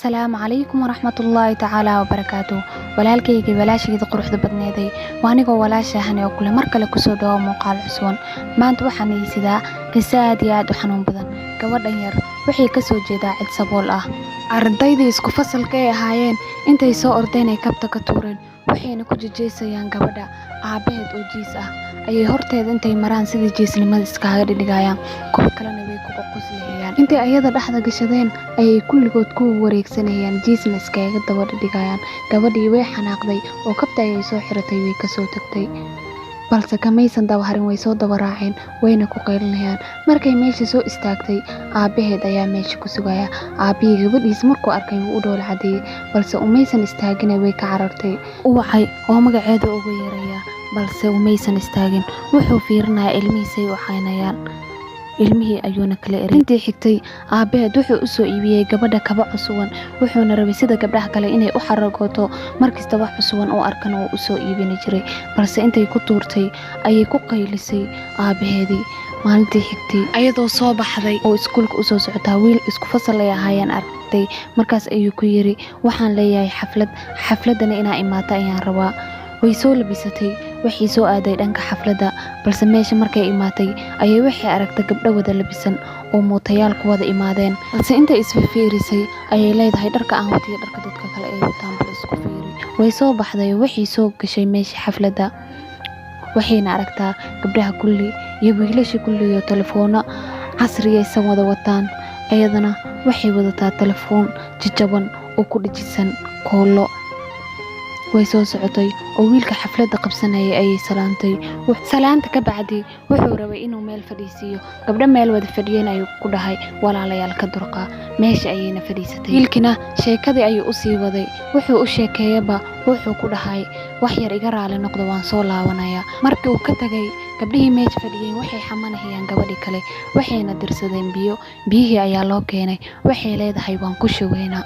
السلام عليكم ورحمة الله تعالى وبركاته. walaalkayga walaashayda quruxda badneeday waanigoo walaashahan oo kula mar kale kusoo dhawo muuqaal cusub. maanta waxaan haysidaa qiso aad iyo aad u xanuun badan. gabadhan yar waxay ka soo jeedaa cid sabool ah. ardayda isku fasalka ay ahaayeen intay soo ordeen ay kabta ka tuureen waxayna ku jijeysayaan gabadha aabaheed oo jiis ah ayay horteeda intay maraan sidii jiisnimada iskaga dhigayaan kuwa kalena way ku qoqoslayaan. intay ayada dhaxda gashadeen ayay kulligood ku wareegsanayaan jiisna iskaga daba dhigayaan. gabadhii way xanaaqday oo kabta ayay soo xiratay way ka soo tagtay balse kamaysan daba harin way soo daba raaceen wayna ku qaylinayaan. markay meesha soo istaagtay aabaheed ayaa meesha ku sugaya. aabihii gabadhiis markuu arkay wuu u dhowl cadeeyay balse umaysan istaagin way ka carartay. u wacay oo magaceeda ugu yeeraya balse umaysan istaagin. wuxuu fiirinayaa ilmihiisay u xaynayaan. ilmihii ayuuna kala eray. intii xigtay aabaheed wuxuu u soo iibiyay gabadha kaba cusuban wuxuuna rabay sida gabdhaha kale inay u xaragooto markasta wax cusuban oo arkan oo u soo iibin jiray balse intay ku tuurtay ayay ku qaylisay aabaheedii. maalintii xigtay ayadoo soo baxday oo iskuulka u soo socotaa wiil isku fasal ay ahaayeen aragtay. markaas ayuu ku yiri waxaan leeyahay xafladana inaa imaata ayaan rabaa. way soo labisatay waxay soo aaday dhanka xafladda balse meesha markay imaatay ayay waxay aragtay gabdho wada labisan oo mootayaal ku wada imaadeen balse intay isfiirisay ayay leedahay dharka aan watiyo dharka dadka kale ay wataan bal isku fiiri. way soo baxday waxay soo gashay meesha xafladda waxayna aragtaa gabdhaha kulli iyo wiilasha kulli oo telefoona casriyaysan wada wataan. ayadana waxay wadataa telefoon jajaban oo ku dhajisan koolo. way soo socotay oo wiilka xafladda qabsanayay ayay salaantay. salaanta ka bacdi wuxuu rabay inuu meel fadhiisiyo gabdho meel wada fadhiyeen ayuu ku dhahay walaalayaal ka durqa. meesha ayayna fadhiisatay. wiilkina sheekadii ayuu u sii waday. wuxuu u sheekeeyaba wuxuu ku dhahay wax yar iga raali noqdo waan soo laabanayaa. markii uu ka tagay gabdhihii meesha fadhiyeen waxay xamanahayaan gabadhii kale waxayna dirsadeen biyo. biyihii ayaa loo keenay waxay leedahay waan ku shubaynaa.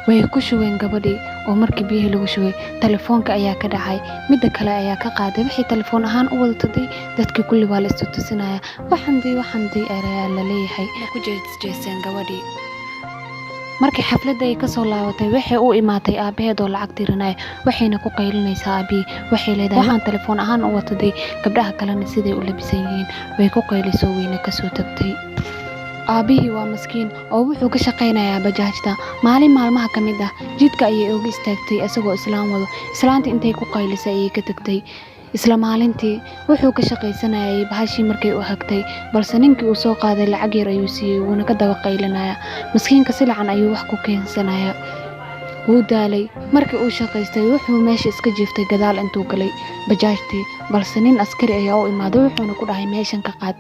way ku shubeen gabadhii oo markii biyihii lagu shubay telefoonka ayaa ka dhacay. midda kale ayaa ka qaaday waxay telefoon ahaan u wadatay dadkii kulli waa la istutusinaya waxandii ayaa la leeyahay ku jeesteen gabadhii. markii xafladda ay ka soo laabatay waxay u imaatay aabaheed oo lacag tirinaya waxayna ku qaylinaysaa aabihii. waxay leedahay waxaan telefoon ahaan u wataday gabdhaha kalena siday u labisan yihiin. way ku qaylisoo weyna ka soo tagtay. aabihii waa maskiin oo wuxuu ka shaqaynayaa bajaajta. maalin maalmaha ka mid ah jidka ayay uga istaagtay isagoo islaan wado. islaantii intay ku qaylisay ayay ka tagtay. isla maalintii wuxuu ka shaqaysanayay bahashii markay u hagtay balse ninkii uu soo qaaday lacag yar ayuu siiyey wuuna ka daba qaylinaya. maskiinka si lacan ayuu wax ku keensanaya. wuu daalay. markii uu shaqaystay wuxuu meesha iska jiiftay gadaal intuu galay bajaajtii balse nin askari ayaa u imaaday wuxuuna ku dhahay meeshan ka qaad.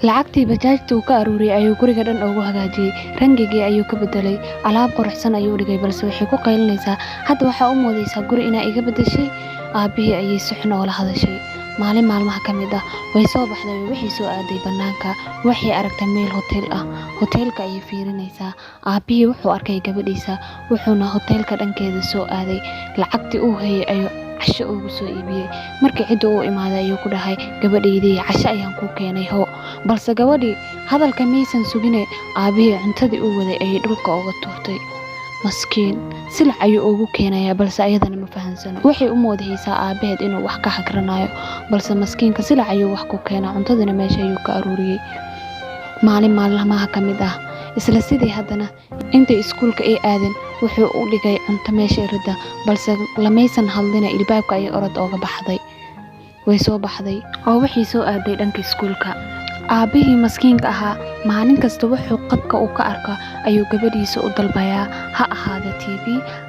lacagtii bajaajta uu ka aruuriyay ayuu guriga dhan ugu hagaajiyey. rangigii ayuu ka bedelay alaab quruxsan ayuu dhigay balse waxay ku qaylinaysaa hadda waxaa u moodaysaa guri inaa iga bedeshay. aabihii ayay suxun oola hadashay. maalin maalmaha ka mid ah way soo baxday waxay soo aaday bannaanka. waxay aragtay meel hotel ah. hoteelka ayay fiirinaysaa. aabihii wuxuu arkay gabadhiisa wuxuuna hoteelka dhankeeda soo aaday. lacagtii uu hayay ayuu casho ugu soo iibiyey. markii cidda uu imaaday ayuu ku dhahay gabadhaydii casho ayaan ku keenay ho. balse gabadhii hadalka maysan sugine aabihii cuntadii uu waday ayay dhulka uga tuurtay. maskiin silac ayuu ugu keenayaa balse ayadana ma fahansano. waxay u moodaysaa aabaheed inuu wax ka hagranayo balse maskiinka silac ayuu wax ku keenaa cuntadina meesha ayuu ka aruuriyey. maalin maalmaha ka mid ah isla sidii haddana intay iskuulka ay aadeen wuxuu u dhigay cunto meesha iridda balse lamaysan hadlina ilbaabka ayay orod ooga baxday. way soo baxday oo waxay soo aaday dhanka iskuulka. aabihii maskiinka ahaa maalin kasta wuxuu qadka uu ka arka ayuu gabadhiisa u dalbayaa ha ahaada tv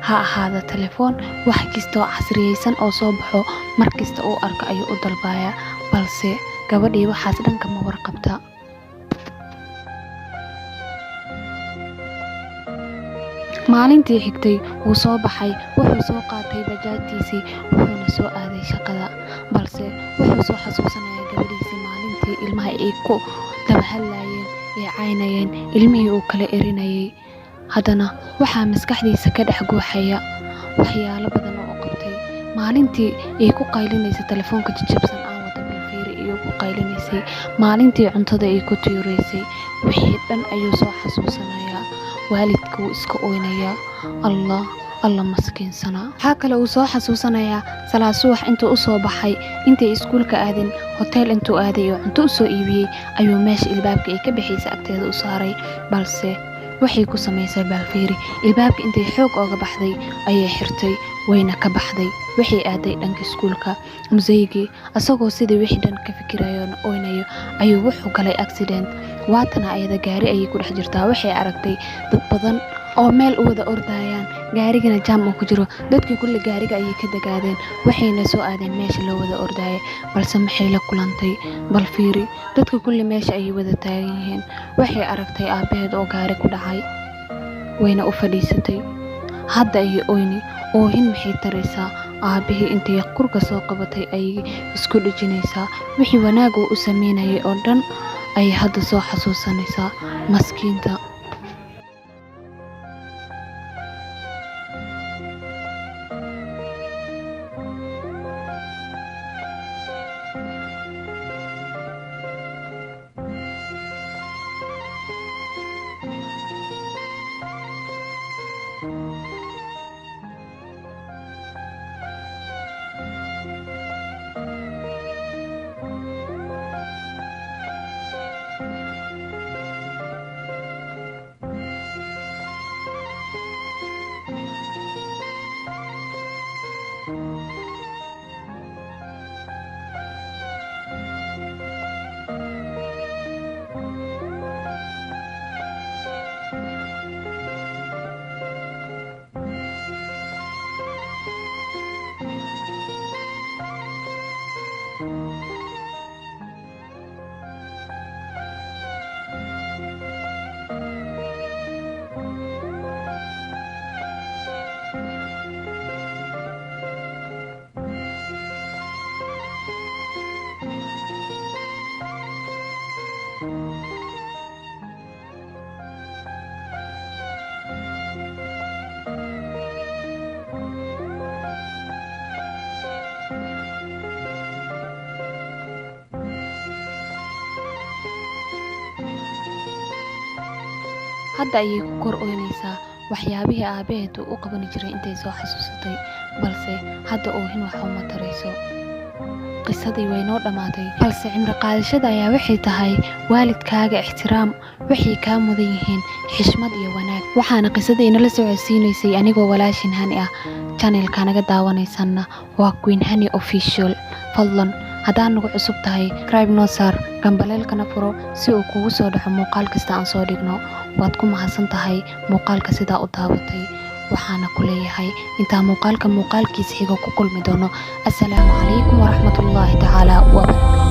ha ahaada telefoon wax kastoo casriyaysan oo soo baxo markasta uu arka ayuu u dalbayaa balse gabadhii waxaas dhanka ma warqabta. maalintii xigtay wuu soo baxay wuxuu soo qaatay bajaajtiisii wuxuuna soo aaday shaqada balse wuxuu soo xasuusanayaa gabadhiisii maalintii ilmaha ay ku daba hadlayeen ee caynayeen ilmihii uu kala erinayay. haddana waxaa maskaxdiisa ka dhex guuxaya waxyaalo badan oo u qabtay. maalintii ay ku qaylinaysay telefoonka jajabsan aan wada balfiiri iyo ku qaylinaysay. maalintii cuntada ay ku tiiraysay wixii dhan ayuu soo xasuusanayaa. waalidka wuu iska oynayaa. Allah maskiinsana. Waxaa kale uu soo xasuusanayaa salaad subax intuu u soo baxay intay iskuulka aadin hotel intuu aaday oo cunto u soo iibiyey ayuu meesha ilbaabka ay ka bixisay agteeda u saaray, balse waxay ku samaysay balfiiri ilbaabka intay xoog ooga baxday ayay xirtay wayna ka baxday. waxay aaday dhanka iskuulka. Musaygii asagoo sidii wixii dhan ka fikirayo oynayo ayuu wuxuu galay accident. waatana ayada gaari ayay ku dhex jirtaa. waxay aragtay dad badan oo meel u wada ordayaan, gaarigana jaam uu ku jiro. dadkii kulli gaariga ayay ka dagaadeen, waxayna soo aadeen meesha loo wada ordayay, balse maxay la kulantay bal fiiri. dadka kulli meesha ayay wada taagan yihiin. waxay aragtay aabaheed oo gaari ku dhacay, wayna u fadhiisatay. hadda ayay oyni oohin maxay taraysaa. aabihii intay kurka soo qabatay ayay isku dhijinaysaa. wixii wanaag uu u sameynayay oo dhan ayay hadda soo xasuusanaysaa. maskiinta. hadda ayay ku kor oynaysaa waxyaabihii aabaheed uu u qaban jiray intay soo xasuusatay, balse hadda oohin wax uma tarayso. qisadii way noo dhammaatay, balse cimri qaadashada ayaa waxay tahay waalidkaaga ixtiraam. waxay kaa mudan yihiin xishmad iyo wanaag. waxaana qisadii inala socodsiinaysay anigoo walaashin Hani ah. channelka naga daawanaysanna waa Queen Hani Official. fadlan haddaan nagu cusub tahay subscribe noo saar, gambaleelkana furo si uu kugu soo dhaco muuqaal kasta aan soo dhigno. waad ku mahadsan tahay muuqaalka sidaa u daabatay. waxaana ku leeyahay intaa muuqaalkiisa xiga ku kulmi doono. assalaamu calaykum waraxmatullaahi tacaala wabarakaatu.